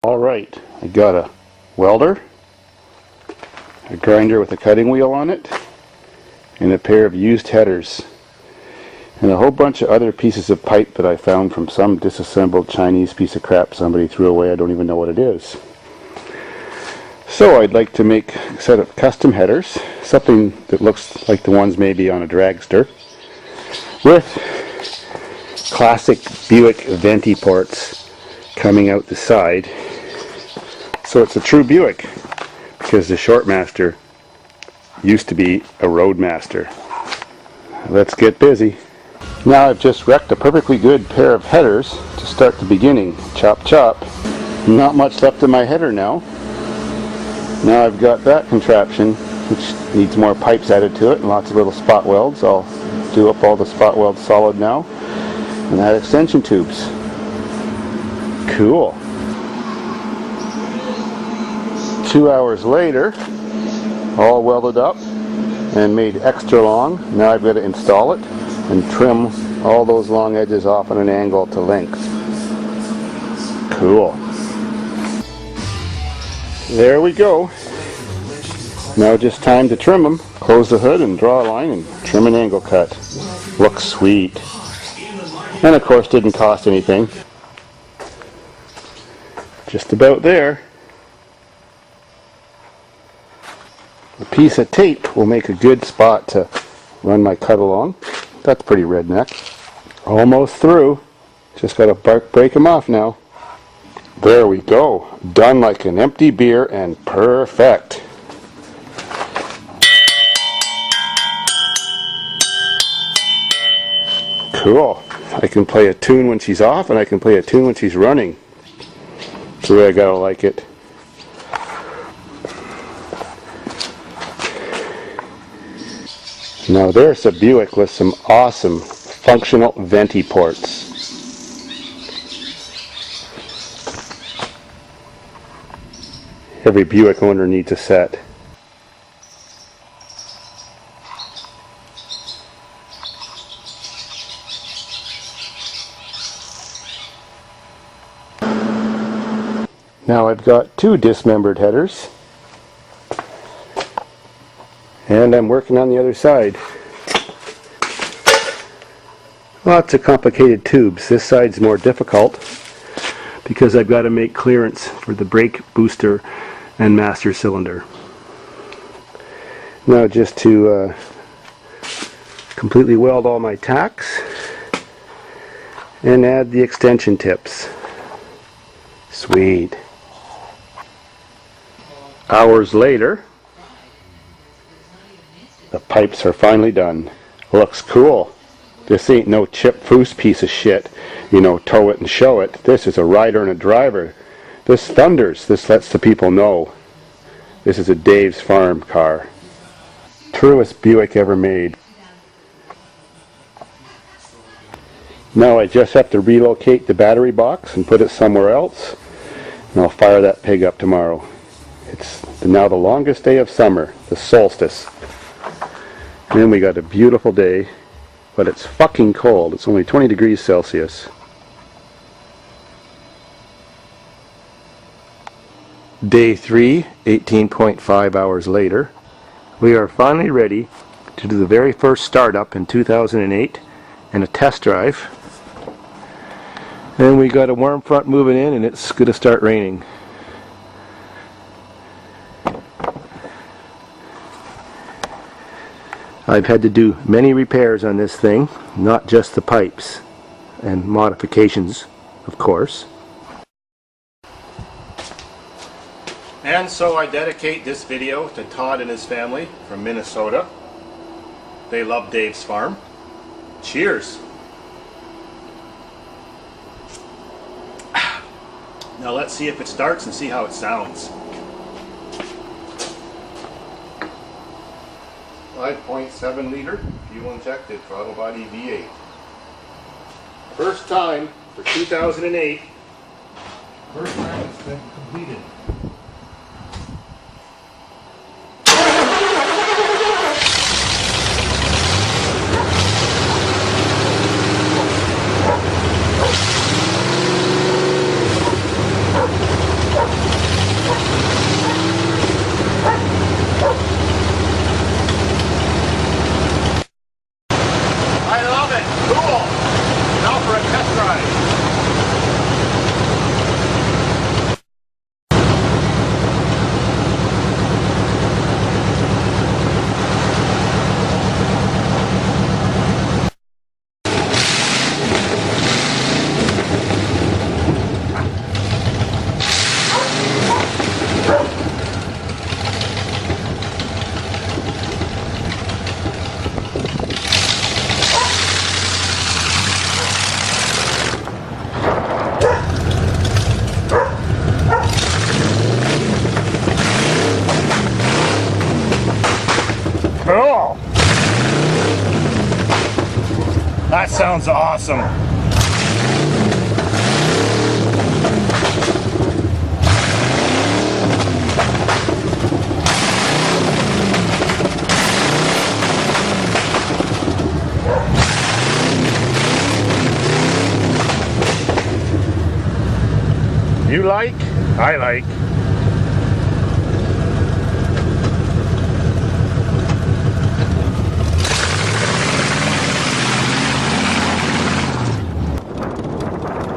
Alright, I got a welder, a grinder with a cutting wheel on it, and a pair of used headers, and a whole bunch of other pieces of pipe that I found from some disassembled Chinese piece of crap somebody threw away. I don't even know what it is. So I'd like to make a set of custom headers, something that looks like the ones maybe on a dragster, with classic Buick venti ports coming out the side. So it's a true Buick, because the Shortmaster used to be a Roadmaster. Let's get busy. Now I've just wrecked a perfectly good pair of headers to start the beginning. Chop chop. Not much left of my header now. Now I've got that contraption, which needs more pipes added to it and lots of little spot welds. I'll do up all the spot welds solid now and add extension tubes. Cool. 2 hours later, all welded up and made extra long. Now I've got to install it and trim all those long edges off on an angle to length. Cool. There we go. Now just time to trim them. Close the hood and draw a line and trim an angle cut. Looks sweet. And of course didn't cost anything. Just about there. A piece of tape will make a good spot to run my cut along. That's pretty redneck. Almost through. Just gotta break them off now. There we go. Done like an empty beer and perfect. Cool. I can play a tune when she's off and I can play a tune when she's running. That's the way I gotta like it. Now there's a Buick with some awesome functional venti ports. Every Buick owner needs a set. Now I've got 2 dismembered headers. And I'm working on the other side. Lots of complicated tubes. This side's more difficult because I've got to make clearance for the brake booster and master cylinder. Now just to completely weld all my tacks and add the extension tips. Sweet. Hours later, the pipes are finally done. Looks cool. This ain't no chip foose piece of shit, you know, tow it and show it. This is a rider and a driver. This thunders. This lets the people know. This is a Davidsfarm car. Truest Buick ever made. Now I just have to relocate the battery box and put it somewhere else, and I'll fire that pig up tomorrow. It's now the longest day of summer, the solstice. And then we got a beautiful day, but it's fucking cold. It's only 20 degrees Celsius. Day 3, 18.5 hours later, we are finally ready to do the very first startup in 2008 and a test drive. And we got a warm front moving in and it's going to start raining. I've had to do many repairs on this thing, not just the pipes, and modifications, of course. And so I dedicate this video to Todd and his family from Minnesota. They love Davidsfarm. Cheers! Now let's see if it starts and see how it sounds. 5.7 liter fuel injected throttle body V8. First time for 2008. First time it's been completed. That sounds awesome. You like? I like.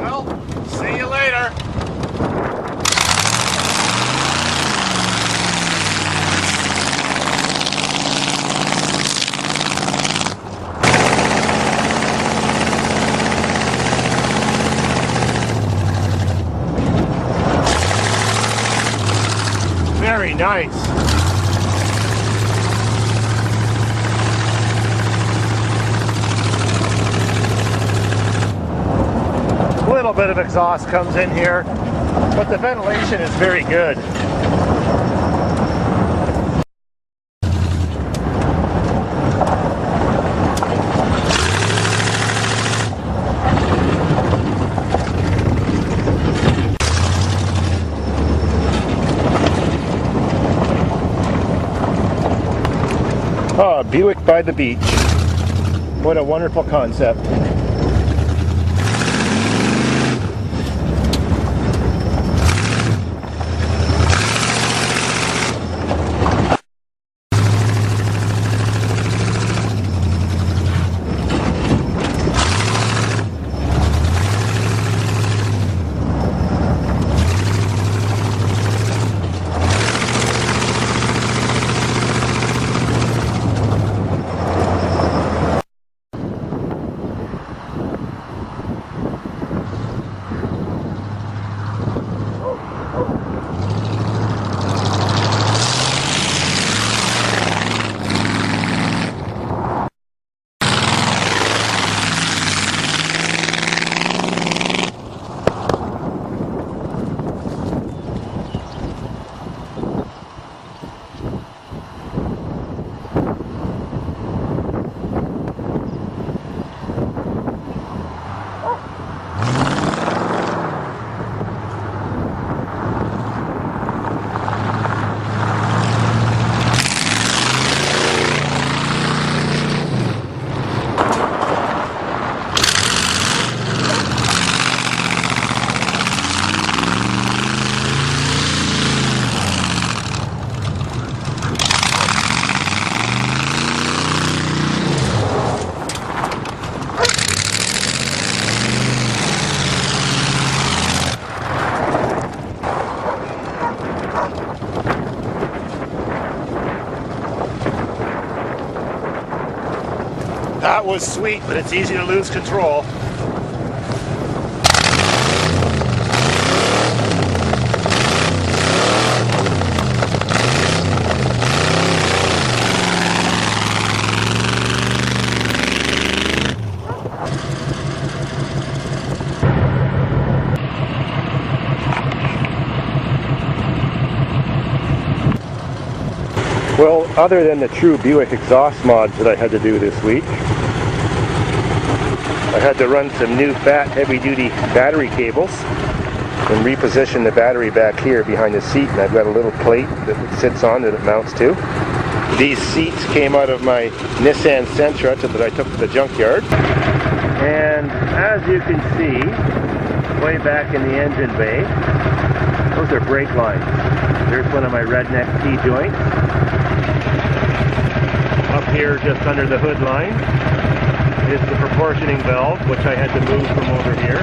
Well, see you later. Very nice. A little bit of exhaust comes in here, but the ventilation is very good. Oh, Buick by the beach. What a wonderful concept. That was sweet, but it's easy to lose control. Well, other than the true Buick exhaust mods that I had to do this week, I had to run some new fat heavy-duty battery cables and reposition the battery back here behind the seat, and I've got a little plate that it sits on that it mounts to. These seats came out of my Nissan Sentra that I took to the junkyard, and as you can see, way back in the engine bay, those are brake lines. There's one of my redneck T-joints. Up here, just under the hood line, is the proportioning valve, which I had to move from over here.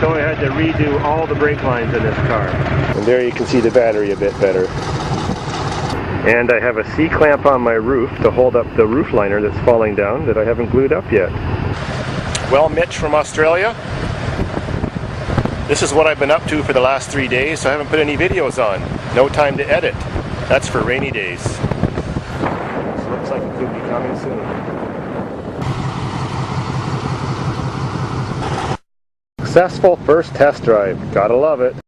So I had to redo all the brake lines in this car. And there you can see the battery a bit better. And I have a C-clamp on my roof to hold up the roof liner that's falling down that I haven't glued up yet. Well, Mitch from Australia, this is what I've been up to for the last 3 days, so I haven't put any videos on. No time to edit. That's for rainy days. This looks like it could be coming soon. Successful first test drive. Gotta love it.